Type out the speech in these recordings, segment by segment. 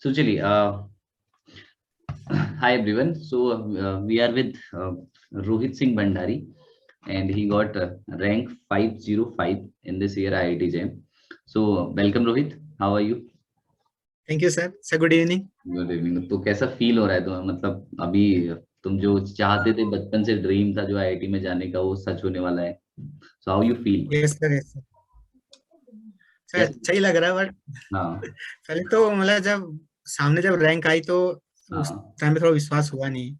So चलिए, hi everyone. So we are with Rohit Singh Bhandari, and he got rank 505 in this year IIT JAM. So welcome Rohit. How are you? Thank you sir. Good evening. Good evening. तो कैसा feel हो रहा है तुम्हें, मतलब अभी तुम जो चाहते थे, बचपन से ड्रीम था जो आईआईटी में जाने का, वो सच होने वाला है। So how you feel? Yes sir, yes sir. Sir कैसे? अच्छा ही लग रहा है बट हाँ पहले तो मतलब जब रैंक आई तो उस हाँ। टाइम पे थोड़ा विश्वास हुआ नहीं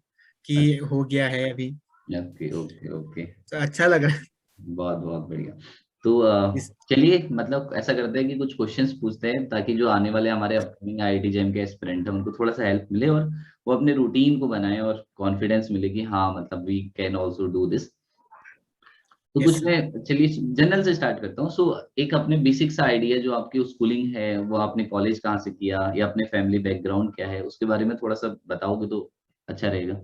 कि हो गया है अभी। Okay okay okay. तो अच्छा लग रहा है बहुत बहुत बढ़िया। तो इस। चलिए, मतलब ऐसा करते हैं कि कुछ क्वेश्चंस पूछते हैं, ताकि जो आने वाले हमारे अपकमिंग आईआईटी जेम के एस्पिरेंट हैं उनको थोड़ा सा हेल्प मिले, और वो अपने रूटीन को बनाएं और कॉन्फिडेंस मिले कि हाँ, मतलब we can also do this. तो यस कुछ सर। मैं, चलिए जनरल से स्टार्ट करता हूँ। सो एक अपने बेसिक सा आइडिया, जो आपकी स्कूलिंग है, वो आपने कॉलेज कहाँ से किया, या अपने फैमिली बैकग्राउंड क्या है, उसके बारे में थोड़ा सा बताओगे तो अच्छा रहेगा।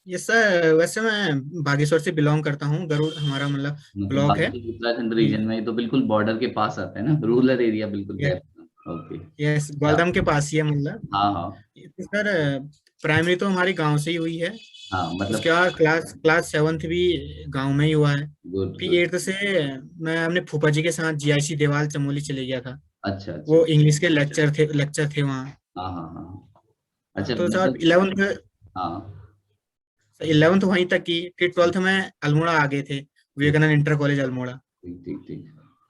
यस सर, वैसे मैं बागेश्वर से बिलोंग करता हूँ। गरुड़ हमारा मतलब मतलब ब्लॉक है। बाकी उत्तराखंड रीजन में, ये तो बिल्कुल बॉर्डर के पास आता है ना, रूरल एरिया बिल्कुल है। ओके। यस, क्या? ग्वालदम के पास ही है मतलब। हाँ हाँ। तो सर प्राइमरी तो हमारी गांव से ही हुई है। हाँ मतलब। उसके बाद क्लास क्लास सेवन्थ भी गांव में ही हुआ है। गुड फिर गुड। एट्थ से मैं अपने फूफा जी के साथ जीआईसी देवाल चमोली चले गया था। अच्छा अच्छा। वो इंग्लिश के लेक्चर थे वहाँ। हाँ हाँ हाँ। अच्छा तो सर मतलब। इलेवंथ हाँ। इलेवंथ वहीं तक की। फिर ट्वेल्थ में अल्मोड़ा आ गए थे, विवेकानंद इंटर कॉलेज अल्मोड़ा। ठीक ठीक ठीक।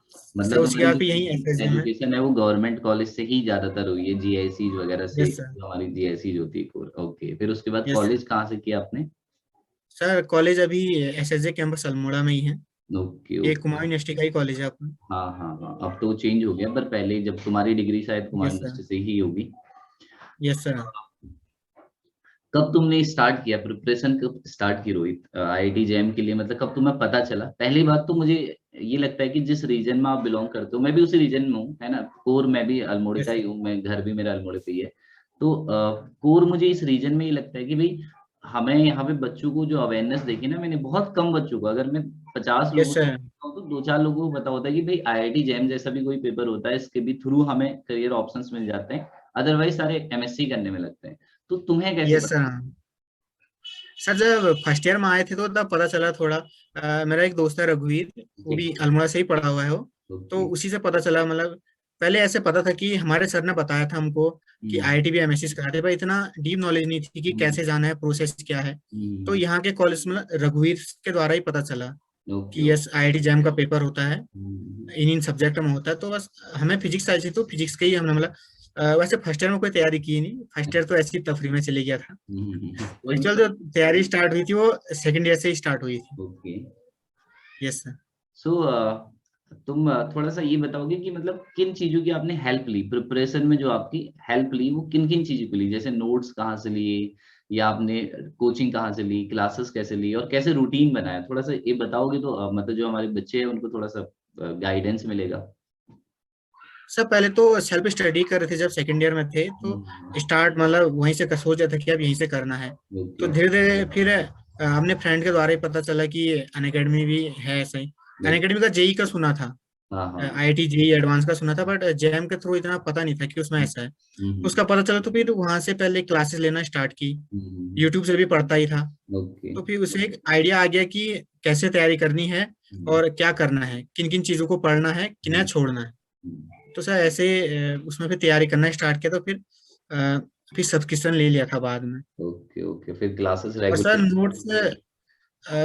सर मतलब उसके तुम्हारी बाद जो फिर यहीं एसएसजी में। एजुकेशन है वो गवर्नमेंट कॉलेज से ही ज्यादातर हुई है, जीआईसी वगैरह से, यस सर। जो हमारी जीआईसी होती है कोर। ओके, फिर उसके बाद यस कॉलेज कहाँ से किया आपने? सर, कॉलेज अभी एसएसजे कैंपस अल्मोड़ा में ही है। ओके ये ओके। कुमाऊं यूनिवर्सिटी का ही कॉलेज है अपना। हाँ हाँ हाँ, अब तो चेंज हो गया, पर पहले जब तुम्हारी डिग्री शायद कुमार यस सर। यूनिवर्सिटी से ही होगी। Yes sir. कब तुमने स्टार्ट किया प्रिपरेशन, कब स्टार्ट की रोहित आईआईटी जैम के लिए? मतलब कब तुम्हें पता चला? पहली बात तो मुझे ये लगता है कि जिस रीजन में आप बिलोंग करते हो, मैं भी उसी रीजन में हूँ, है ना। कोर मैं भी अल्मोड़े का यस ही सर। हूँ, मैं घर भी मेरा अल्मोड़े पे ही है। तो कोर मुझे इस रीजन में ये लगता है कि भाई, हमें यहाँ पे बच्चों को जो अवेयरनेस देखी ना, मैंने बहुत कम बच्चों को, अगर मैं 50 लोगों यस से सर। पूछता हूं, तो दो चार लोगों को पता होता है कि भाई आईआईटी जैम जैसा भी कोई पेपर होता है, इसके भी थ्रू हमें करियर ऑप्शंस मिल जाते हैं। अदरवाइज सारे एमएससी करने में लगते हैं। तो तुम्हें कैसे यस पता? सर। सर जब फर्स्ट ईयर में आए थे तो तब पता चला थोड़ा। मेरा एक दोस्त है रघुवीर, वो ठीक भी ठीक। अल्मोड़ा से ही पढ़ा हुआ है वो। तो ओके। उसी से पता चला मतलब। पहले ऐसे पता था कि हमारे सर ने बताया था हमको कि हम्म आईआईटी भी एमएससी कराते, पर इतना डीप नॉलेज नहीं थी कि हम्म कैसे जाना है, प्रोसेस क्या है। तो हम्म। यहाँ के कॉलेज में रघुवीर के द्वारा ही पता चला ओके कि ओके। यस आईआईटी जैम का पेपर होता है। हम्म। इन सब्जेक्ट में होता है, तो बस हमें फिजिक्स आई थी तो फिजिक्स के ही हमने मतलब वैसे फर्स्ट ईयर में कोई तैयारी की नहीं। फर्स्ट ईयर तो ऐसी तफरी में चले गया था। कोई एक्चुअल नहीं। जो तैयारी स्टार्ट हुई थी वो सेकंड ईयर से ही स्टार्ट हुई थी। ओके। Yes sir. सो तुम थोड़ा सा ये बताओगे कि मतलब किन चीजों की आपने हेल्प ली प्रिपरेशन में, जो आपकी हेल्प ली वो किन किन चीजों की ली? जैसे नोट्स कहाँ से लिए, या आपने कोचिंग कहाँ से ली, क्लासेस कैसे ली, और कैसे रूटीन बनाया? थोड़ा सा ये बताओगे तो मतलब जो हमारे बच्चे हैं उनको थोड़ा सा गाइडेंस मिलेगा। सर पहले तो सेल्फ स्टडी कर रहे थे जब सेकंड ईयर में थे, तो स्टार्ट मतलब वहीं से सोचा था कि अब यहीं से करना है। तो ओके। धीरे धीरे फिर अपने फ्रेंड के द्वारा ही पता चला कि अनअकैडमी भी है ऐसा ही। अनअकैडमी का जेई का सुना था, हाँ हाँ। आईआईटी जेई एडवांस का सुना था, बट जेएम के थ्रू इतना पता नहीं था कि उसमें ऐसा है। उसका पता चला तो फिर वहां से पहले क्लासेस लेना स्टार्ट की। यूट्यूब से भी पढ़ता ही था। ओके। तो फिर उसे एक आइडिया आ गया कि कैसे तैयारी करनी है और क्या करना है, किन किन चीजों को पढ़ना है, किन्हें छोड़ना है। तो सर ऐसे उसमें फिर तैयारी करना स्टार्ट किया, तो फिर सब्सक्रिप्शन ले लिया था बाद में। ओके ओके, फिर क्लासेस और सर रेगुलर।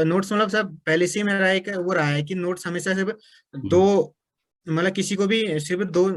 नोट्स मतलब सर पहले से ही मेरा एक वो रहा है कि नोट्स हमेशा सिर्फ दो, मतलब किसी को भी सिर्फ दो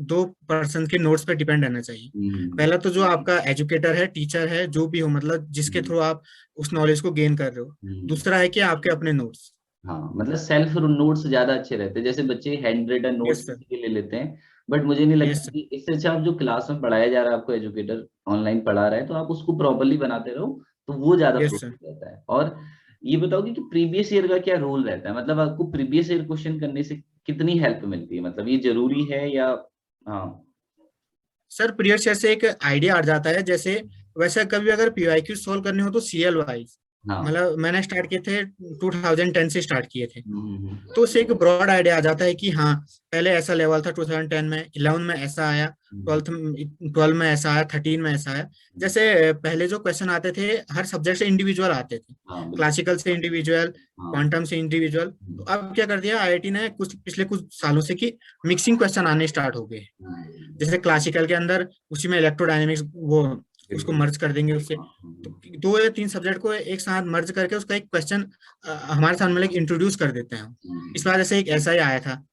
दो पर्सन के नोट्स पे डिपेंड रहना चाहिए। पहला तो जो आपका एजुकेटर है, टीचर है, जो भी हो, मतलब जिसके थ्रू आप उस नॉलेज को गेन कर रहे हो। दूसरा है कि आपके अपने नोट्स। हाँ, मतलब सेल्फ नोट्स ज्यादा अच्छे रहते हैं, जैसे बच्चे hand written notes yes sir. के ले लेते हैं। बट मुझे नहीं लगता यस सर। कि इससे अच्छा, आप जो क्लास में पढ़ाया जा रहा है, आपको एजुकेटर ऑनलाइन पढ़ा रहा है, तो आप उसको प्रॉपरली बनाते रहो, तो वो ज्यादा यस सर। प्रोफिट रहता है। और ये बताओगे कि प्रीवियस ईयर का क्या रोल रहता है, मतलब आपको प्रीवियस ईयर क्वेश्चन करने से कितनी हेल्प मिलती है, मतलब ये जरूरी है या? हाँ। सर प्रीवियस ईयर से एक आइडिया आ जाता है, जैसे वैसे कभी अगर पीवाईक्यू सॉल्व करने हो तो सीएल वाइज, हाँ। मतलब मैंने स्टार्ट किए थे 2010 से स्टार्ट किए थे, हम्म। तो उससे एक ब्रॉड आइडिया आ जाता है कि हाँ पहले ऐसा लेवल था 2010 में, 11 में ऐसा आया, हम्म। 12 में ऐसा आया, 13 में ऐसा आया। जैसे पहले जो क्वेश्चन आते थे हर सब्जेक्ट से इंडिविजुअल आते थे, हाँ बिल्कुल। क्लासिकल से इंडिविजुअल, हाँ। क्वांटम से इंडिविजुअल। तो अब क्या कर दिया आईआईटी ने कुछ पिछले कुछ सालों से कि मिक्सिंग क्वेश्चन आने स्टार्ट हो गए। हम्म। जैसे क्लासिकल के अंदर उसी में इलेक्ट्रोडायनेमिक्स वो उसको बिल्कुल। मर्ज कर देंगे उससे, हाँ। तो 2 या 3 सब्जेक्ट को एक साथ मर्ज करके उसका एक क्वेश्चन हमारे सामने इंट्रोड्यूस कर देते हैं। इस बार जैसे एक ऐसा ही आया था हाँ,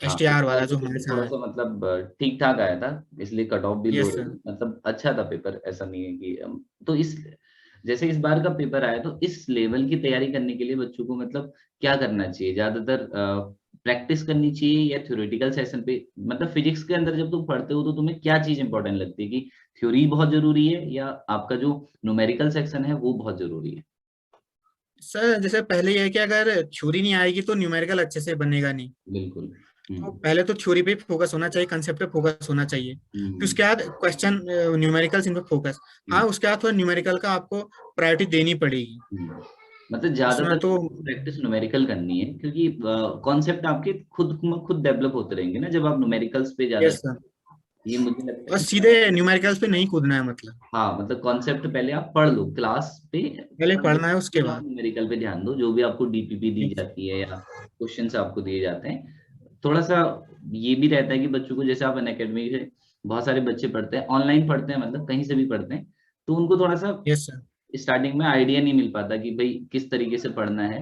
इस STR बार वाला का जो हमारे पेपर थोड़ा सामने। सा मतलब ठीक ठाक आया था, इसलिए कट ऑफ भी लो यस रही सर। थी, मतलब अच्छा था पेपर, ऐसा नहीं है कि तो इस जैसे इस बार का पेपर आया तो इस लेवल की तैयारी करने के लिए बच्चों को मतलब क्या करना चाहिए ज्यादातर? प्रैक्टिस करनी चाहिए या थ्योरेटिकल सेशन पे? मतलब फिजिक्स के अंदर जब तुम पढ़ते हो तो तुम्हें क्या चीज इंपॉर्टेंट लगती है कि थ्योरी बहुत जरूरी है या आपका जो न्यूमेरिकल सेक्शन है वो बहुत जरूरी है? सर जैसे पहले ये है कि अगर थ्योरी नहीं आएगी तो न्यूमेरिकल अच्छे से बनेगा नहीं। बिल्कुल। तो पहले तो थ्योरी पे फोकस होना चाहिए, कंसेप्ट पे फोकस होना चाहिए, फिर उसके बाद क्वेश्चन न्यूमेरिकल्स इन पे फोकस। हाँ हम्म। उसके बाद थोड़ा न्यूमेरिकल का आपको प्रायोरिटी देनी पड़ेगी हम्म। मतलब उसमें ज्यादातर तो। प्रैक्टिस न्यूमेरिकल करनी है, क्योंकि कॉन्सेप्ट आपके खुद डेवलप होते रहेंगे ना जब आप न्यूमेरिकल्स पे ज्यादा, यस सर। ये मुझे लगता है और कि सीधे न्यूमेरिकल्स पे नहीं कूदना है, मतलब हाँ, मतलब कॉन्सेप्ट पहले आप पढ़ लो क्लास पे, पहले पढ़ लो, पढ़ना है उसके फिर आप बाद। न्यूमेरिकल पे ध्यान दो, जो भी आपको डीपीपी दी यस। जाती है या क्वेश्चन आपको दिए जाते हैं। थोड़ा सा ये भी रहता है कि बच्चों को, जैसे आप अनअकैडमी से बहुत सारे बच्चे पढ़ते हैं, ऑनलाइन पढ़ते हैं, मतलब कहीं से भी पढ़ते हैं, तो उनको थोड़ा सा यस सर। स्टार्टिंग में आइडिया नहीं मिल पाता कि भाई किस तरीके से पढ़ना है।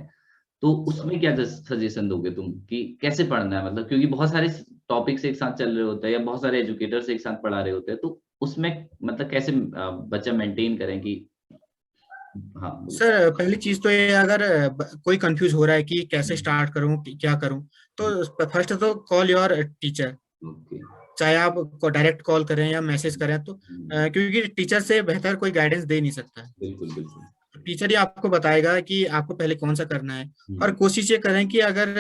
तो उसमें क्या सजेशन दोगे तुम कि कैसे पढ़ना है? मतलब क्योंकि बहुत सारे टॉपिक्स एक साथ चल रहे होते हैं या बहुत सारे एजुकेटर्स एक साथ पढ़ा रहे होते हैं, तो उसमें मतलब कैसे बच्चा मेंटेन करें कि हाँ बोलो। सर पहली चीज तो ये, अगर कोई कंफ्यूज हो रहा है कि कैसे स्टार्ट करूं कि क्या करूं, तो फर्स्ट तो कॉल योर टीचर। ओके। चाहे आप डायरेक्ट कॉल करें या मैसेज करें, तो क्योंकि टीचर से बेहतर कोई गाइडेंस दे नहीं सकता है। बिल्कुल बिल्कुल। टीचर ही आपको बताएगा कि आपको पहले कौन सा करना है। और हम्म। कोशिश ये करें कि अगर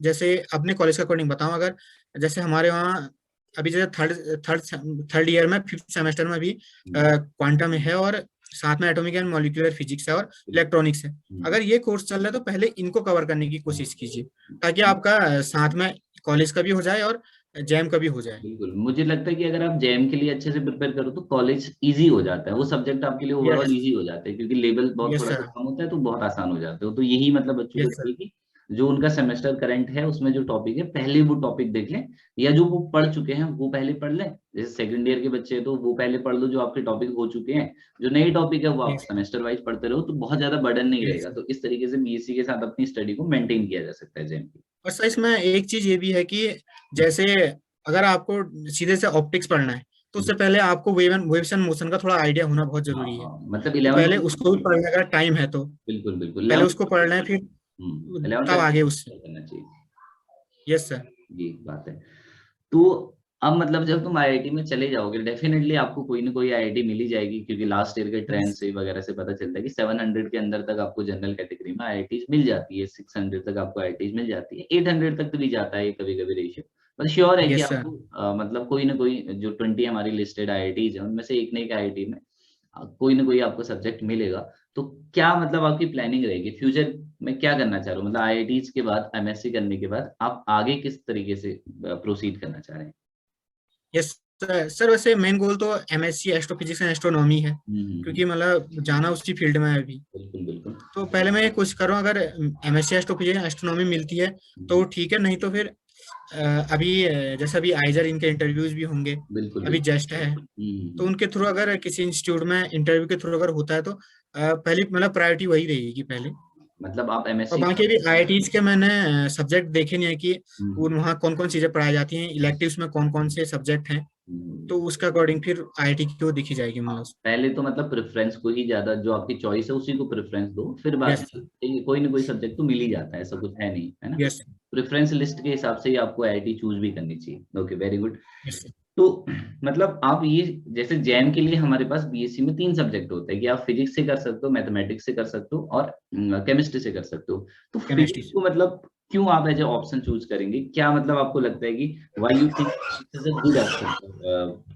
जैसे अपने कॉलेज का अकॉर्डिंग बताऊं, अगर जैसे हमारे वहाँ अभी जैसे थर्ड ईयर में 5th सेमेस्टर में भी हम्म। क्वांटम है, और साथ में एटॉमिक एंड मॉलिक्यूलर फिजिक्स है और बिल्कुल। इलेक्ट्रॉनिक्स है। अगर ये कोर्स चल रहा है तो पहले इनको कवर करने की कोशिश कीजिए, ताकि आपका साथ में कॉलेज का भी हो जाए और जैम का भी हो जाए। बिल्कुल मुझे लगता है कि अगर आप जैम के लिए अच्छे से प्रिपेयर करो तो कॉलेज इजी हो जाता है, वो सब्जेक्ट आपके लिए ओवरऑल यस। इजी हो जाते हैं, क्योंकि लेवल बहुत यस थोड़ा सा सर। कम होता है तो बहुत आसान हो जाते हो। तो यही मतलब बच्चों को यस चाहिए सर। कि जो उनका सेमेस्टर करंट है उसमें जो टॉपिक है पहले वो टॉपिक देख लें, या जो वो पढ़ चुके हैं वो पहले पढ़ लें। जैसे सेकंड ईयर के बच्चे हैं तो वो पहले पढ़ लो जो आपके टॉपिक हो चुके हैं, जो नई टॉपिक है वो आप यस। सेमेस्टर वाइज पढ़ते रहो, तो बहुत ज्यादा बर्डन नहीं यस रहेगा। सर। तो इस तरीके से बीएससी के साथ अपनी स्टडी को मेंटेन किया जा सकता है जैम की। और सर इसमें एक चीज ये भी है कि जैसे अगर आपको सीधे से ऑप्टिक्स पढ़ना है, तो उससे पहले आपको वेव्स एंड मोशन का थोड़ा आइडिया होना बहुत हाँ जरूरी है। हाँ, मतलब तो 11th पहले उसको भी पढ़ने का टाइम है, तो बिल्कुल बिल्कुल पहले 11th उसको पढ़ना है, फिर 11th तब तक आगे उससे। करना चाहिए। Yes sir. ये बात है। तो अब मतलब जब तुम आईआईटी में चले जाओगे डेफिनेटली आपको कोई ना कोई आईआईटी मिल ही जाएगी, क्योंकि लास्ट ईयर के ट्रेंड से वगैरह से पता चलता है कि 700 के अंदर तक आपको जनरल कैटेगरी में आईआईटी मिल जाती है, 600 तक आपको आईआईटी मिल जाती है, 800 तक तो भी जाता है कभी कभी रेशियो। पर श्योर है कि यस सर। आपको मतलब कोई ना कोई जो 20 हमारी लिस्टेड आईआईटीज है उनमें से एक ना एक आईआईटी में कोई ना कोई आपको सब्जेक्ट मिलेगा। तो क्या मतलब आपकी प्लानिंग रहेगी फ्यूचर में, क्या करना चाह रहे हो? मतलब आईआईटीज के बाद एमएससी करने के बाद आप आगे किस तरीके से प्रोसीड करना चाह रहे हैं? Yes sir. सर वैसे मेन गोल तो MSc एस्ट्रोफिजिक्स एंड एस्ट्रोनॉमी है, हम्म। क्योंकि मतलब जाना उसी फील्ड में है अभी। बिल्कुल बिल्कुल। तो पहले मैं ये कोशिश करूँ, अगर MSc एस्ट्रोफिजिक्स एस्ट्रोनॉमी मिलती है तो हम्म। ठीक है, नहीं तो फिर अभी जैसे अभी आइजर इनके इंटरव्यूज भी होंगे, बिल्कुल अभी बिल्कुल। जस्ट है। तो हम्म। उनके थ्रू अगर किसी इंस्टीट्यूट में इंटरव्यू के थ्रू अगर होता है तो पहली मतलब प्रायोरिटी वही रहेगी पहले। मतलब आप और एमएससी बाकी कर। अभी IITs के मैंने सब्जेक्ट देखे नहीं है कि हम्म। उन वहाँ कौन कौन चीजें पढ़ाई जाती हैं, इलेक्टिव्स में कौन कौन से सब्जेक्ट हैं। हम्म। तो उसके अकॉर्डिंग फिर IIT की वो देखी जाएगी हाँ, मतलब। पहले तो मतलब प्रेफरेंस को ही ज्यादा, जो आपकी चॉइस है उसी को प्रेफरेंस दो, फिर यस। बाकी कोई ना कोई सब्जेक्ट तो मिल ही जाता है, ऐसा कुछ है नहीं, है ना? यस। प्रेफरेंस लिस्ट के हिसाब से ही आपको आईआईटी चूज भी करनी चाहिए। Okay, very good. यस। तो मतलब आप ये, जैसे जैम के लिए हमारे पास बीएससी में 3 सब्जेक्ट होते हैं कि आप फिजिक्स से कर सकते हो, मैथमेटिक्स से कर सकते हो और केमिस्ट्री से कर सकते हो। तो केमिस्ट्री। फिजिक्स को मतलब क्यों आप एज ए ऑप्शन चूज करेंगे? क्या मतलब आपको लगता है कि why you think is a good option,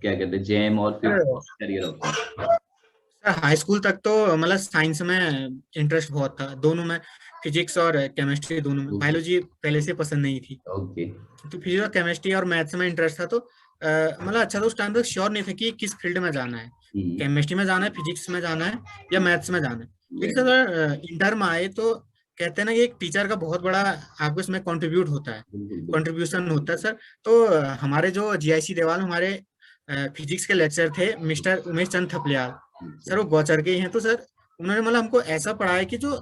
क्या कहते हैं, जैम और फिर sir career option? High school तक तो मतलब साइंस में इंटरेस्ट बहुत था, दोनों में, फिजिक्स और केमिस्ट्री दोनों में। ओके। बायोलॉजी पहले से पसंद नहीं थी, ओके। तो फिजिक्स और केमिस्ट्री और मैथ्स में इंटरेस्ट था। तो मतलब अच्छा, तो उस टाइम तक श्योर नहीं था कि किस फील्ड में जाना है, हम्म। केमिस्ट्री में जाना है, फिजिक्स में जाना है या मैथ्स में जाना है। लेकिन वेरी। सर इंटर में आए तो कहते हैं ना कि एक टीचर का बहुत बड़ा आपको इसमें कंट्रीब्यूट होता है, बिल्कुल बिल्कुल। कंट्रीब्यूशन होता है सर। तो हमारे जो जीआईसी देवाल, हमारे फिजिक्स के लेक्चर थे मिस्टर उमेश चंद थपलियाल अच्छा। सर, वो गौचर के ही हैं। तो सर उन्होंने मतलब हमको ऐसा पढ़ाया कि जो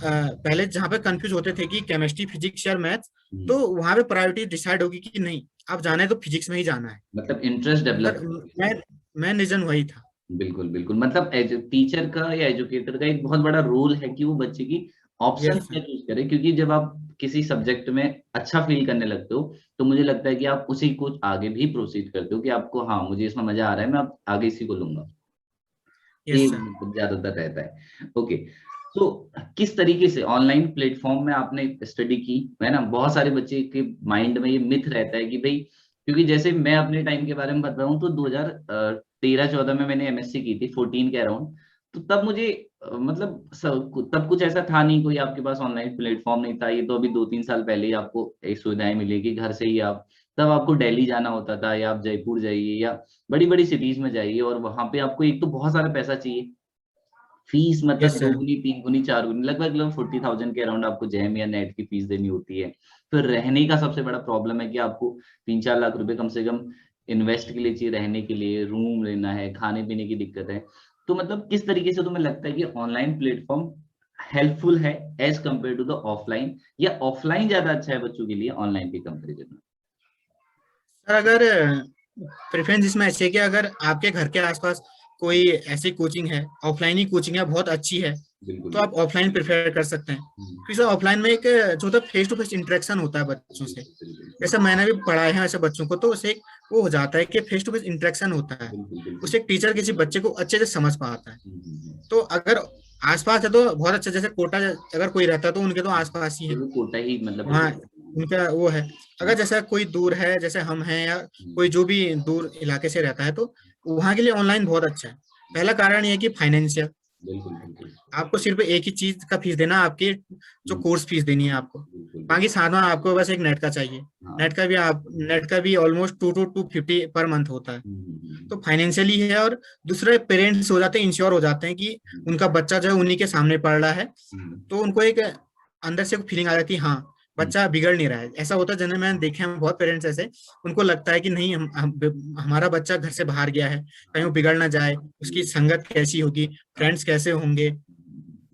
पहले जहाँ पे कंफ्यूज होते थे कि केमिस्ट्री, फिजिक्स या मैथ्स, तो हम्म। वहां पे प्रायोरिटी डिसाइड होगी कि नहीं, आप जाना है तो फिजिक्स में ही जाना है। मतलब इंटरेस्ट डेवलप सर कर। मैं रीजन वही था। बिल्कुल बिल्कुल, मतलब टीचर का या एजुकेटर का एक बहुत बड़ा रोल है कि वो बच्चे की ऑप्शन यस क्या सर। चूज करे, क्योंकि जब आप किसी सब्जेक्ट में अच्छा फील करने लगते हो तो मुझे लगता है कि आप उसी को आगे भी प्रोसीड करते हो कि आपको, हाँ मुझे इसमें मजा आ रहा है, मैं अब आगे इसी को लूंगा। ये यस सर। मतलब ज्यादातर रहता है। ओके। तो किस तरीके से ऑनलाइन प्लेटफॉर्म में आपने स्टडी की, है ना? बहुत सारे बच्चे के माइंड में ये मिथ रहता है कि भाई, क्योंकि जैसे मैं अपने टाइम के बारे में बता रहा हूँ तो 2013-14 में मैंने एमएससी की थी, 14 के अराउंड। तो तब मुझे मतलब तब कुछ ऐसा था नहीं, कोई आपके पास ऑनलाइन प्लेटफॉर्म नहीं था। ये तो अभी 2-3 साल पहले ही आपको एक सुविधाएं मिलेगी घर से ही आप, तब आपको दिल्ली जाना होता था या आप जयपुर जाइए या बड़ी बड़ी सिटीज में जाइए, और वहां पे आपको एक तो बहुत सारा पैसा चाहिए, फीस मतलब यस 2 सर। गुनी 3 गुनी 4 गुनी, लगभग 40,000 के अराउंड आपको जैम या नेट की फीस देनी होती है। फिर रहने का सबसे बड़ा प्रॉब्लम है कि आपको 3-4 लाख रुपए कम से कम इन्वेस्ट के लिए चाहिए, रहने के लिए रूम लेना है, खाने पीने की दिक्कत है। तो मतलब किस तरीके से तुम्हें लगता है कि ऑनलाइन प्लेटफॉर्म हेल्पफुल है as compare to the offline, या ऑफलाइन ज्यादा अच्छा है बच्चों के लिए ऑनलाइन के कंपेरिजन में? सर अगर प्रेफरेंस इसमें ऐसी है कि अगर आपके घर के आसपास कोई ऐसी कोचिंग है, ऑफलाइन ही कोचिंग है, बहुत अच्छी है, बिल्कुल तो आप बिल्कुल। ऑफलाइन प्रेफर कर सकते हैं। हम्म। क्योंकि सर ऑफलाइन में एक जो होता है फेस टू फेस इंटरेक्शन होता है बच्चों से। बिल्कुल बिल्कुल। जैसे मैंने भी पढ़ाए हैं ऐसे बच्चों को, तो उसे एक वो हो जाता है कि फेस टू फेस इंटरेक्शन होता है, बिल्कुल बिल्कुल। उसे एक टीचर किसी बच्चे को अच्छे से समझ पाता है। हम्म। तो अगर आसपास है तो बहुत अच्छा, जैसे कोटा अगर कोई रहता है तो उनके तो आसपास ही है, तो वो कोटा ही मतलब वहाँ प्रेफर करते हैं। उनका वो है। अगर जैसा कोई दूर है, जैसे हम हैं, या कोई जो भी दूर इलाके से रहता है, तो वहाँ के लिए ऑनलाइन बहुत अच्छा है। पहला कारण ये है कि फाइनेंशियल, बिल्कुल बिल्कुल। आपको सिर्फ एक ही चीज का फीस देना, आपकी जो हम्म। कोर्स फीस देनी है आपको। बिल्कुल बाकी बिल्कुल। साथ में आपको बस एक नेट का चाहिए। हाँ। नेट का भी ऑलमोस्ट 2 to 250 पर मंथ होता है। तो हम्म। फाइनेंशियली है, और दूसरे पेरेंट्स हो जाते हैं, इंश्योर हो जाते हैं कि हम्म। उनका बच्चा जो है उन्हीं के सामने पढ़ रहा है। हम्म। तो उनको एक अंदर से फीलिंग आ जाती है, हाँ हम्म। बच्चा बिगड़ नहीं रहा है। ऐसा होता है, जिन्हें मैंने देखे हैं बहुत पेरेंट्स ऐसे, उनको लगता है कि नहीं, हमारा बच्चा घर से बाहर गया है, कहीं वो हाँ। बिगड़ ना जाए, उसकी ये। संगत कैसी होगी, हाँ। फ्रेंड्स कैसे होंगे।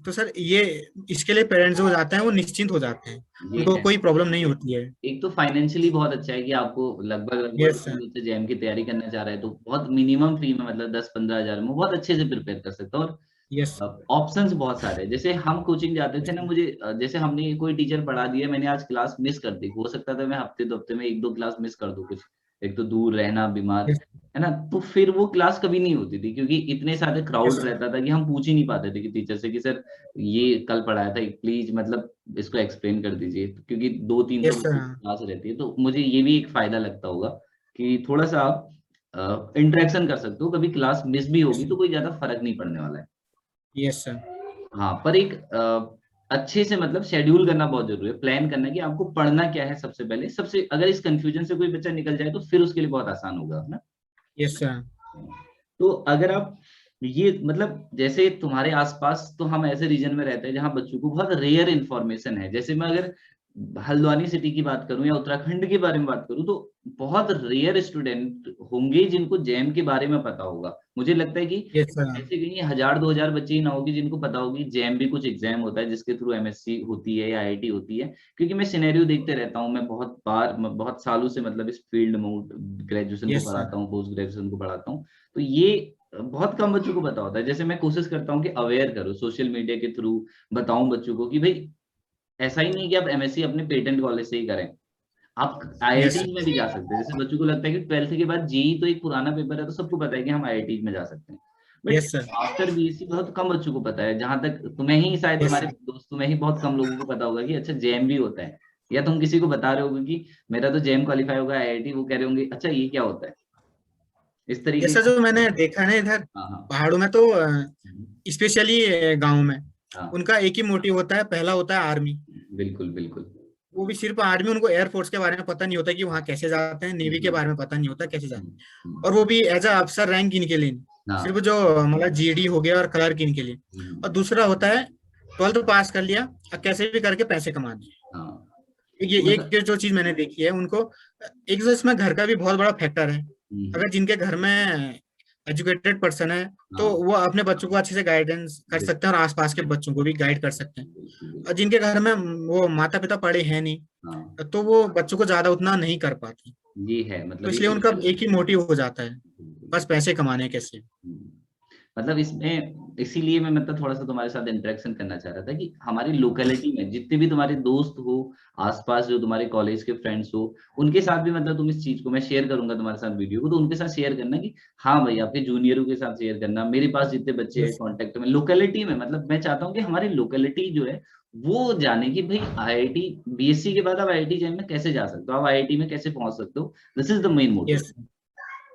तो सर ये, इसके लिए पेरेंट्स हो जाते हैं, वो निश्चिंत हो जाते हैं, ये उनको है। कोई प्रॉब्लम नहीं होती है। एक तो फाइनेंशियली बहुत अच्छा है कि आपको लगभग लगभग यस कोई सर। बच्चा जैम की तैयारी करना चाह रहा है तो बहुत मिनिमम फी में, मतलब 10-15 हजार में बहुत अच्छे से प्रिपेयर कर सकता है। यस। और ऑप्शंस बहुत सारे हैं। जैसे हम कोचिंग जाते थे ना, मुझे जैसे हमने कोई टीचर पढ़ा दिया, मैंने आज क्लास मिस कर दी, हो सकता था मैं हफ्ते 2 हफ्ते में 1-2 क्लास मिस कर दूं, कुछ एक तो दूर रहना, बीमार, यस। है ना, तो फिर वो क्लास कभी नहीं होती थी, क्योंकि इतने सारे क्राउड यस। रहता था कि हम पूछ ही नहीं पाते थे कि टीचर से कि सर ये कल पढ़ाया था, प्लीज मतलब इसको एक्सप्लेन कर दीजिए, क्योंकि 200-300 यस बच्चों सर। की क्लास रहती है। तो मुझे ये भी एक फायदा लगता होगा कि थोड़ा सा आप इंटरेक्शन कर सकते हो, कभी क्लास मिस भी होगी तो कोई ज्यादा फर्क नहीं पड़ने वाला है। Yes sir. हाँ, पर एक अच्छे से मतलब शेड्यूल करना बहुत जरूरी है, प्लान करना कि आपको पढ़ना क्या है सबसे पहले, सबसे अगर इस कंफ्यूजन से कोई बच्चा निकल जाए तो फिर उसके लिए बहुत आसान होगा, है ना? Yes sir. तो अगर आप ये मतलब जैसे तुम्हारे आसपास, तो हम ऐसे रीजन में रहते हैं जहाँ बच्चों को बहुत रेयर इंफॉर्मेशन है। जैसे मैं अगर हल्द्वानी सिटी की बात करूं या उत्तराखंड के बारे में बात करूं, तो बहुत रेयर स्टूडेंट होंगे जिनको जैम के बारे में पता होगा। मुझे लगता है कि यस सर। ऐसे कहीं 1000-2000 बच्चे ही ना होगी जिनको पता होगी जैम भी कुछ एग्जाम होता है जिसके थ्रू एमएससी होती है या आईआईटी होती है। क्योंकि मैं सिनेरियो देखते रहता हूँ, मैं बहुत बार, बहुत सालों से मतलब इस फील्ड में ग्रेजुएशन को यस सर। पढ़ाता हूँ, पोस्ट ग्रेजुएशन को पढ़ाता हूँ। तो ये बहुत कम बच्चों को पता होता है। जैसे मैं कोशिश करता हूँ कि अवेयर करूँ सोशल मीडिया के थ्रू, बताऊं बच्चों को कि भाई ऐसा ही नहीं कि आप एमएससी अपने पेटेंट कॉलेज से ही करें, आप यस आईआईटी में सर। भी जा सकते हैं। जैसे बच्चों को लगता है कि 12th के बाद जेई तो एक पुराना पेपर है, तो सबको पता है कि हम आईआईटी में जा सकते हैं, but yes sir. After BSc बहुत कम बच्चों को पता है। जहां तक तुम्हें ही, शायद यस तुम्हारे सर। दोस्तों में ही बहुत कम लोगों को पता होगा कि अच्छा जेएम भी होता है, या तुम किसी को बता रहे होगे कि मेरा तो जेएम क्वालिफाई होगा आईआईटी, वो कह रहे होंगे अच्छा ये क्या होता है, इस तरीके ऐसा का। जो मैंने देखा है ना इधर हाँ हाँ। पहाड़ों में, तो स्पेशली गांव में हाँ, उनका एक ही मोटिव होता है, पहला होता है आर्मी। बिल्कुल बिल्कुल। वो भी सिर्फ आर्मी, उनको एयरफोर्स के बारे में पता नहीं होता कि वहाँ कैसे जाते हैं, नेवी के हम्म, बारे में पता नहीं होता कैसे जाते हम्म, हैं। और वो भी एज अ अफसर रैंक इनके लिए नहीं, सिर्फ हाँ, जो मतलब जीडी हो गया और क्लर्क इनके लिए। और हम्म, दूसरा होता है 12th पास कर लिया और कैसे भी करके पैसे कमा दिए। हाँ, ये एक मतलब जो चीज मैंने देखी है उनको, एक तो इसमें घर का भी बहुत बड़ा फैक्टर है। हम्म, अगर जिनके घर में एजुकेटेड पर्सन है तो हाँ, वो अपने बच्चों को अच्छे से गाइडेंस कर बिल्कुल सकते हैं और आसपास के बच्चों को भी गाइड कर सकते हैं। बिल्कुल और बिल्कुल, जिनके घर में वो माता पिता पढ़े हैं नहीं, हाँ, तो वो बच्चों को ज्यादा उतना नहीं कर पाते। ये है तो मतलब ये इसलिए उनका सोशल। एक ही मोटिव हो जाता है, बिल्कुल। बस पैसे कमाने कैसे। हम्म। मतलब इसमें इसीलिए मैं मतलब थोड़ा सा तुम्हारे साथ इंटरेक्शन करना चाह रहा था कि हमारी लोकेलिटी में जितने भी तुम्हारे दोस्त हो, आसपास जो तुम्हारे कॉलेज के फ्रेंड्स हो, उनके साथ भी मतलब तुम इस चीज को, मैं शेयर करूंगा तुम्हारे साथ वीडियो को, तो उनके साथ शेयर करना कि हाँ भाई, आपके जूनियरों के साथ शेयर करना, मेरे पास जितने बच्चे हैं यस कॉन्टेक्ट में लोकेलिटी में, मतलब मैं चाहता हूँ कि हमारी लोकेलिटी जो है वो जाने कि भाई आईआईटी बीएससी के बाद आप आईआईटी जैम में कैसे जा सकते हो, आप आईआईटी में कैसे पहुंच सकते हो। This is the main motive, yes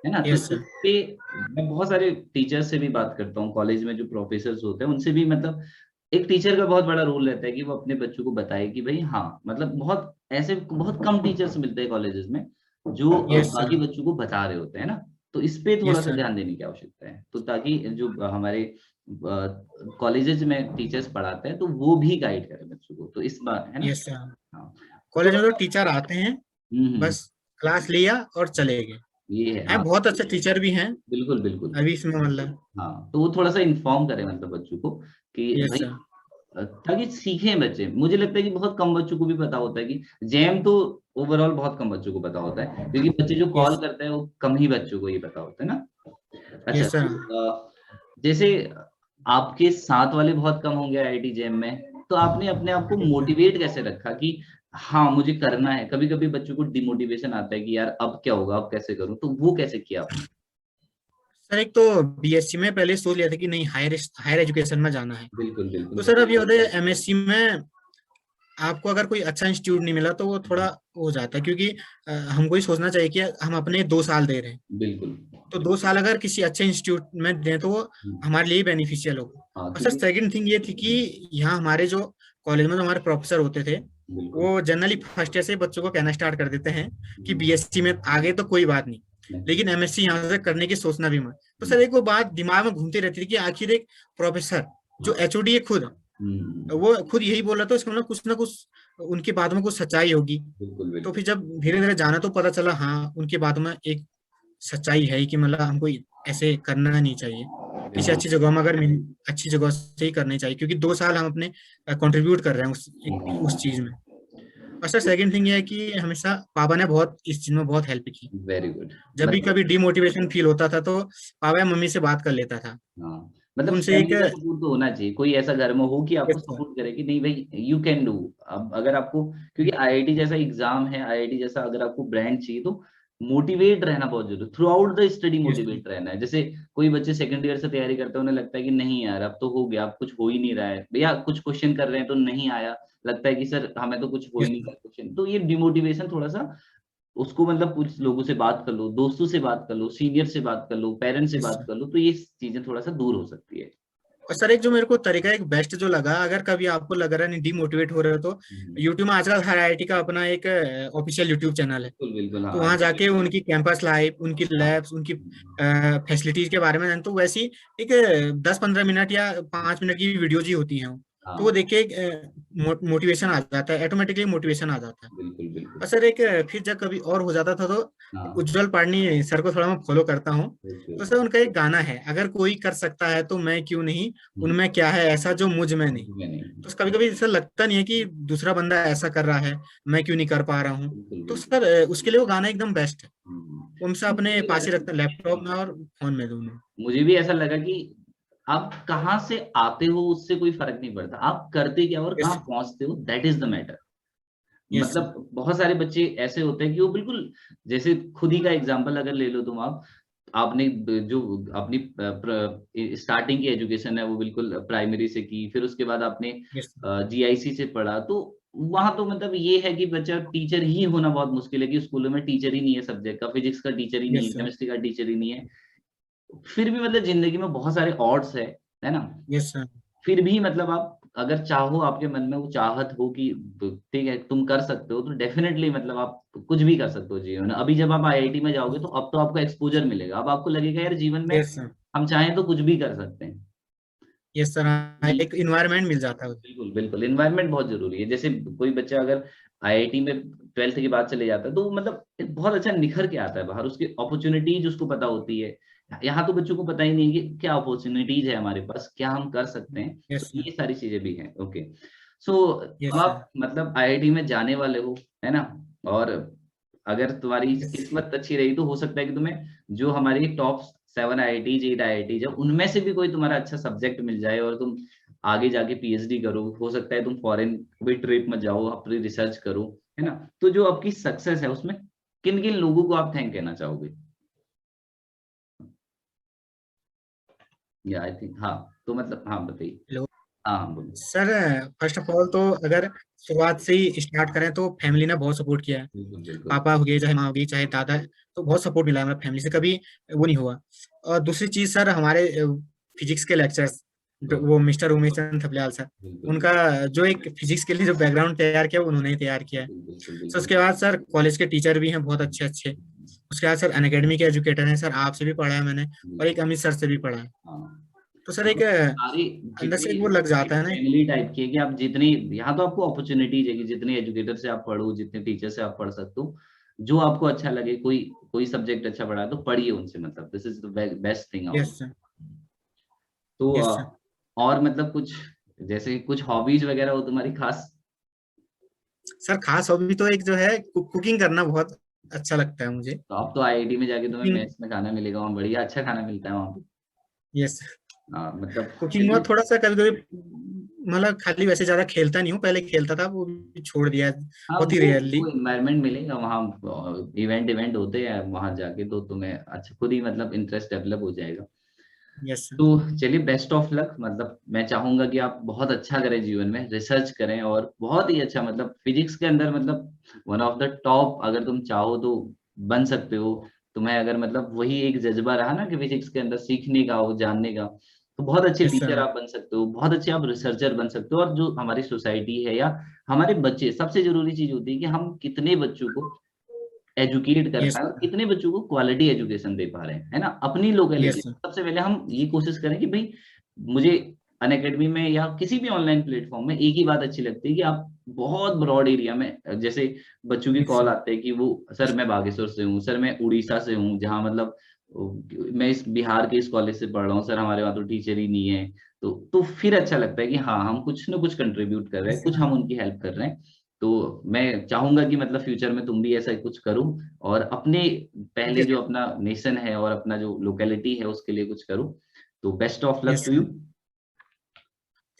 है ना। तो यस इस सर। पे मैं बहुत सारे टीचर्स से भी बात करता हूँ, कॉलेज में जो प्रोफेसर होते हैं उनसे भी, मतलब एक टीचर का बहुत बड़ा रोल रहता है कि वो अपने बच्चों को बताए कि भाई हाँ, मतलब बहुत ऐसे बहुत कम टीचर्स मिलते हैं कॉलेजेस में जो यस बाकी सर। बच्चों को बता रहे होते हैं ना। तो इस पे थोड़ा यस सा सर। ध्यान देने की आवश्यकता है, तो ताकि जो हमारे कॉलेजेस में टीचर्स पढ़ाते हैं तो वो भी गाइड करें बच्चों को, तो इस बार है ना। Yes sir. हाँ, तो कॉलेज में तो टीचर आते हैं, हम्म, बस क्लास लिया और चले गए। ये है, हैं हाँ, बहुत अच्छे टीचर भी हैं बिल्कुल बिल्कुल। अभी इसमें मतलब। हाँ, तो वो थोड़ा सा इन्फॉर्म करें मतलब बच्चों को कि यस भाई सर। ताकि सीखें बच्चे। मुझे लगता है कि बहुत कम बच्चों को भी पता होता है कि जैम तो ओवरऑल बहुत कम बच्चों को पता होता है, क्योंकि बच्चे जो कॉल यस। करते हैं वो कम ही बच्चों को ये पता होता है ना। अच्छा, यस सर। तो जैसे आपके साथ वाले बहुत कम होंगे आईआईटी जैम में, तो आपने अपने आप को मोटिवेट कैसे रखा कि हाँ मुझे करना है। कभी कभी बच्चों को डिमोटिवेशन आता है कि यार अब क्या होगा, अब कैसे करूं, तो वो कैसे किया आपने। सर एक तो बीएससी में पहले सोच लिया था कि नहीं हायर हायर एजुकेशन में जाना है। बिल्कुल तो बिल्कुल। सर अब ये होता है एमएससी में आपको अगर कोई अच्छा इंस्टीट्यूट नहीं मिला तो वो थोड़ा हो जाता है, क्योंकि हमको ही सोचना चाहिए कि हम अपने 2 साल दे रहे हैं। बिल्कुल, तो 2 साल अगर किसी अच्छे इंस्टीट्यूट में दें तो वो हमारे लिए बेनिफिशियल होगा। हाँ, और सर क्योंकि सेकंड थिंग ये थी कि यहाँ हमारे जो कॉलेज में जो हमारे प्रोफेसर होते थे, बिल्कुल वो जनरली फर्स्ट ईयर से बच्चों को कहना स्टार्ट कर देते हैं कि बीएससी में आगे तो कोई बात नहीं, नहीं, लेकिन एमएससी यहाँ से करने की सोचना भी मत। तो सर एक वो बात दिमाग में घूमती रहती थी कि आखिर एक प्रोफेसर जो हाँ, एचओडी है खुद, वो खुद यही बोला तो इसका मतलब कुछ ना कुछ उनकी बातों में कुछ सच्चाई होगी। बिल्कुल तो बिल्कुल फिर जब धीरे धीरे जाना तो पता चला हाँ उनकी बातों में एक सच्चाई है कि मतलब हमको ऐसे करना नहीं चाहिए। किसी बिल्कुल। अच्छी जगह में अगर अच्छी जगह से ही करनी चाहिए, क्योंकि 2 साल हम अपने कंट्रीब्यूट कर रहे हैं उस चीज में। और सर सेकंड थिंग ये है कि हमेशा पापा ने बहुत इस चीज में बहुत हेल्प की। Very good. जब भी मतलब कभी डिमोटिवेशन फील होता था तो पापा या मम्मी से बात कर लेता था। हाँ, तो मतलब उनसे एक फैमिली का सपोर्ट तो होना चाहिए, कोई ऐसा घर में हो कि आपको yes, sir, सपोर्ट करे कि नहीं भाई यू कैन डू। अब अगर आपको, क्योंकि आईआईटी जैसा एग्जाम है, आईआईटी जैसा अगर आपको ब्रांड चाहिए, तो मोटिवेट रहना बहुत जरूरी, through out the study yes, sir, motivate रहना है। जैसे कोई बच्चे सेकंड ईयर से तैयारी करते हैं, उन्हें लगता है कि नहीं यार अब तो हो गया, अब कुछ हो ही नहीं रहा है भैया, कुछ क्वेश्चन कर रहे हैं तो नहीं आया, लगता है कि सर हमें तो कुछ हो ही yes, नहीं sir, रहा क्वेश्चन, तो ये डिमोटिवेशन थोड़ा सा उसको, मतलब कुछ लोगों से बात कर लो, दोस्तों से बात कर लो, सीनियर से बात कर लो, पेरेंट्स से yes, बात sir। कर लो, तो ये चीजें थोड़ा सा दूर हो सकती है। और सर एक जो मेरे को तरीका एक बेस्ट जो लगा, अगर कभी आपको लग रहा है नहीं डिमोटिवेट हो रहे हो तो हम्म, यूट्यूब में आजकल हर आईआईटी का अपना एक ऑफिशियल यूट्यूब चैनल है। बिल्कुल बिल्कुल, तो हाँ वहां जाके उनकी कैंपस लाइफ, उनकी हाँ, लैब्स, उनकी फैसिलिटीज के बारे में जान, तो वैसी एक 10-15 मिनट या 5 मिनट की वीडियोज ही होती हैं वो। तो वो हाँ, देख के एक मोटिवेशन आ जाता है, ऑटोमेटिकली मोटिवेशन आ जाता है। बिल्कुल और बिल्कुल, सर एक फिर जब कभी और हो जाता था तो हाँ, उज्जवल पाडनी सर को थोड़ा मैं फॉलो करता हूँ। बिल्कुल, तो सर उनका एक गाना है, अगर कोई कर सकता है तो मैं क्यों नहीं, हम्म, उनमें क्या है ऐसा जो मुझ में नहीं। मैं नहीं, तो कभी कभी ऐसा लगता नहीं है कि दूसरा बंदा ऐसा कर रहा है, मैं क्यों नहीं कर पा रहा हूँ। बिल्कुल तो बिल्कुल, सर उसके लिए वो गाना एकदम बेस्ट है। वो हमेशा मुझे अपने भी पास लगा, ही रखते हैं, लैपटॉप में और फोन में दोनों। मुझे भी ऐसा लगा कि आप कहाँ से आते हो उससे कोई फर्क नहीं पड़ता, आप करते क्या और यस कहाँ पहुंचते हो, that is the matter. Yes sir. मतलब बहुत सारे बच्चे ऐसे होते हैं कि वो बिल्कुल, जैसे खुद ही का एग्जांपल अगर ले लो तुम, आप आपने जो अपनी स्टार्टिंग की एजुकेशन है वो बिल्कुल प्राइमरी से की, फिर उसके बाद आपने यस जीआईसी से पढ़ा, तो वहां तो मतलब ये है कि बच्चा टीचर ही होना बहुत मुश्किल है, कि स्कूलों में टीचर ही नहीं है सब्जेक्ट का, फिजिक्स का टीचर ही नहीं यस है, सर। केमिस्ट्री का टीचर ही नहीं है। फिर भी मतलब जिंदगी में बहुत सारे ऑड्स है, है ना। Yes sir. फिर भी मतलब आप अगर चाहो, आपके मन में वो चाहत हो कि ठीक है तुम कर सकते हो, तो डेफिनेटली मतलब आप कुछ भी कर सकते हो जीवन में। अभी जब आप आईआईटी में जाओगे तो अब तो आपको एक्सपोजर मिलेगा, अब आपको लगेगा यार जीवन में यस सर। हम चाहें तो कुछ भी कर सकते हैं। यस सर, हाँ, ये एक इन्वायरमेंट मिल जाता है। बिल्कुल बिल्कुल, इन्वायरमेंट बहुत जरूरी है। जैसे कोई बच्चा अगर आईआईटी में 12th के बाद चले जाता है तो वो मतलब बहुत अच्छा निखर के आता है बाहर, उसकी अपॉर्चुनिटीज उसको पता होती है। यहाँ तो बच्चों को पता ही नहीं कि क्या अपॉर्चुनिटीज है हमारे पास, क्या हम कर सकते हैं, तो यस सर। ये सारी चीजें भी हैं। ओके, सो अब यस सर। आप मतलब आईआईटी में जाने वाले हो, है ना। और अगर तुम्हारी यस। किस्मत अच्छी रही तो हो सकता है कि तुम्हें जो हमारी टॉप 7 आईआईटीज 8 आईआईटीज है उनमें से भी कोई तुम्हारा अच्छा सब्जेक्ट मिल जाए और तुम आगे जाके पीएचडी करो। हो सकता है तुम फॉरेन कोई ट्रिप में जाओ, अपनी रिसर्च करो, है ना। तो जो आपकी सक्सेस है उसमें किन किन लोगों को आप थैंक कहना चाहोगे? या आई थिंक, हाँ तो मतलब हाँ बताइए। हेलो हाँ हाँ बोलो। सर, फर्स्ट ऑफ ऑल तो अगर शुरुआत से ही स्टार्ट करें तो फैमिली ने बहुत सपोर्ट किया है। बिल्कुल बिल्कुल। पापा हो गए, चाहे माँ हो गई, चाहे दादा, तो बहुत सपोर्ट मिला है, मतलब फैमिली से कभी वो नहीं हुआ। और दूसरी चीज सर, हमारे फिजिक्स के लेक्चर्स, वो मिस्टर उमेश चंद्र थपलियाल सर, बिल्कुल उनका जो एक फिजिक्स के लिए जो बैकग्राउंड तैयार किया वो उन्होंने ही तैयार किया है। बिल्कुल सो बिल्कुल। उसके बाद सर कॉलेज के टीचर भी हैं बहुत अच्छे अच्छे। उसके बाद सर अनअकैडमी के एजुकेटर हैं सर, आपसे भी पढ़ा है मैंने, और बिल्कुल। एक अमित सर से भी पढ़ा है। हाँ, तो सर एक मतलब सारी अंदर जितनी से एक वो लग जाता है ना। फैमिली टाइप की है कि आप जितनी, यहाँ तो आपको अपॉर्चुनिटीज है कि जितने एजुकेटर से आप पढ़ो, जितने टीचर से आप पढ़ सकते हो, जो आपको अच्छा लगे, कोई कोई सब्जेक्ट अच्छा पढ़ा है तो पढ़िए उनसे, मतलब this is the best thing yes out. Sir. तो यस सर। और मतलब कुछ जैसे कुछ हॉबीज वगैरह हो तुम्हारी खास? सर खास हॉबी तो एक जो है कुकिंग करना बहुत अच्छा लगता है मुझे। तो अब तो आईआईटी में जाके तुम्हें कुकिंग। मेस में खाना मिलेगा, वहाँ बढ़िया अच्छा खाना मिलता है वहाँ पे। यस। हाँ मतलब कुकिंग में चलिए। थोड़ा सा कभी कभी, मतलब खाली वैसे ज्यादा खेलता नहीं हूँ, पहले खेलता था, वो भी छोड़ दिया है, हाँ बहुत ही वो रेयरली। इन्वायरमेंट मिलेगा वहाँ, इवेंट इवेंट होते हैं वहाँ जाके, तो तुम्हें अच्छा खुद ही मतलब इंटरेस्ट डेवलप हो जाएगा। Yes sir. तो चलिए बेस्ट ऑफ लक, मतलब मैं चाहूंगा कि आप बहुत अच्छा करें जीवन में, रिसर्च करें और बहुत ही अच्छा, मतलब फिजिक्स के अंदर मतलब वन ऑफ द टॉप अगर तुम चाहो तो बन सकते हो। तुम्हें अगर मतलब वही एक जज्बा रहा ना कि फिजिक्स के अंदर सीखने का हो, जानने का, तो बहुत अच्छे यस टीचर सर। आप बन सकते हो, बहुत अच्छे आप रिसर्चर बन सकते हो। और जो हमारी सोसाइटी है या हमारे बच्चे, सबसे जरूरी चीज होती है कि हम कितने बच्चों को एजुकेट कर यस पाए और सर। कितने बच्चों को क्वालिटी एजुकेशन दे पा रहे हैं, है ना, अपनी लोकेलिटी। Yes sir. सबसे पहले हम ये कोशिश करें कि भाई मुझे अनअकैडमी में या किसी भी ऑनलाइन प्लेटफॉर्म में एक ही बात अच्छी लगती है कि आप बहुत ब्रॉड एरिया में, जैसे बच्चों की यस कॉल सर। आते हैं कि वो सर मैं बागेश्वर से हूँ, सर मैं उड़ीसा से हूँ, जहाँ मतलब मैं इस बिहार के इस कॉलेज से पढ़ रहा हूँ सर, हमारे वहाँ तो टीचर ही नहीं है। तो फिर अच्छा लगता है कि हाँ हम कुछ ना कुछ कंट्रीब्यूट कर रहे हैं, यस कुछ सर। हम उनकी हेल्प कर रहे हैं। तो मैं चाहूंगा कि मतलब फ्यूचर में तुम भी ऐसा कुछ करो और अपने पहले जो अपना नेशन है और अपना जो लोकेलिटी है उसके लिए कुछ करो। तो best of luck yes to sir. You.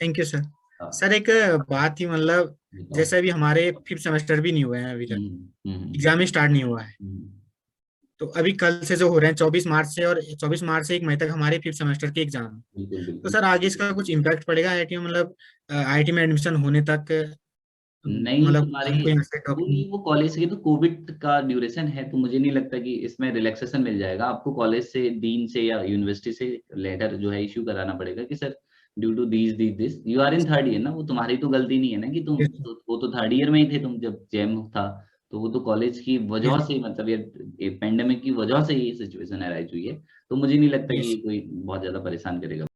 Thank you sir. हाँ सर एक बात ही, मतलब बताओ। जैसे अभी हमारे 5th सेमेस्टर भी नहीं हुए हैं अभी तक, एग्जाम ही हम्म, स्टार्ट नहीं हुआ है। हम्म, तो अभी कल से जो हो रहे हैं 24 मार्च से, और 24 मार्च से 1 मई तक हमारे 5th सेमेस्टर के एग्जाम है। बिल्कुल तो बिल्कुल। सर आगे इसका कुछ इम्पैक्ट पड़ेगा आईआईटी में, मतलब आईआईटी में एडमिशन होने तक, नहीं मतलब तुम्हारी, हमको यहाँ से वो नहीं, वो कॉलेज की तो कोविड का ड्यूरेशन है, तो मुझे नहीं लगता कि इसमें रिलैक्सेशन मिल जाएगा आपको। कॉलेज से, डीन से या यूनिवर्सिटी से लेटर जो है इश्यू कराना पड़ेगा कि sir due to these these this you are in third year ना। वो तुम्हारी तो गलती नहीं है ना कि तुम यस तो, वो तो थर्ड ईयर में ही थे तुम जब जैम था। तो वो तो कॉलेज की वजह यस से, मतलब ये पेंडेमिक की वजह से ये सिचुएशन अराइज हुई है। तो मुझे नहीं लगता कि यस ये कोई बहुत ज्यादा परेशान करेगा।